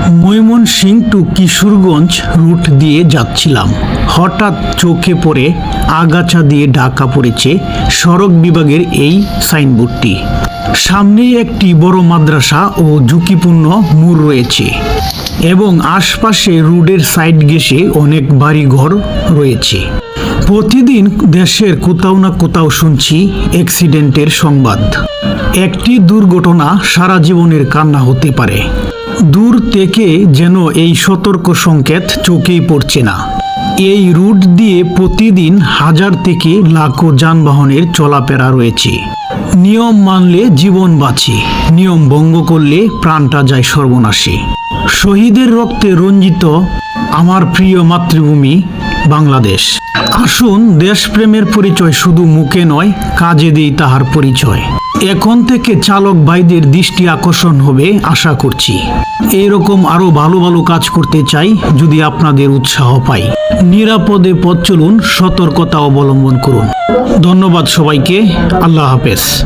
Mymensingh two Kishoreganj root দিয়ে যাচ্ছিলাম। হঠাৎ চোখে পড়ে আগাছা দিয়ে ঢাকা পড়েছে সড়ক বিভাগের এই সাইনবোর্ডটি। সামনেই একটি বড় মাদ্রাসা ও ঝুঁকিপূর্ণ মোড় রয়েছে এবং আশপাশে রোডের সাইড ঘেঁষে অনেক বাড়িঘর রয়েছে। প্রতিদিন দেশের কোথাও না কোথাও শুনছি অ্যাক্সিডেন্টের সংবাদ। একটি দুর্ঘটনা সারা জীবনের কান্না হতে পারে। দূর থেকে যেন এই সতর্ক সংকেত চোখেই পড়ছে না। এই রুট দিয়ে প্রতিদিন হাজার থেকে লাখো যানবাহনের চলাফেরা রয়েছে। নিয়ম মানলে জীবন বাঁচে, নিয়ম ভঙ্গ করলে প্রাণটা যায় সর্বনাশে। শহীদের রক্তে রঞ্জিত আমার প্রিয় মাতৃভূমি বাংলাদেশ। আসুন দেশপ্রেমের পরিচয় শুধু মুখে নয়, কাজে দেই তাহার পরিচয়। এখন থেকে চালক ভাইদের দৃষ্টি আকর্ষণ হবে আশা করছি। এরকম আরো ভালো ভালো কাজ করতে চাই যদি আপনাদের উৎসাহ পাই। নিরাপদে পথ চলুন, সতর্কতা অবলম্বন করুন। ধন্যবাদ সবাইকে। আল্লাহ হাফেজ।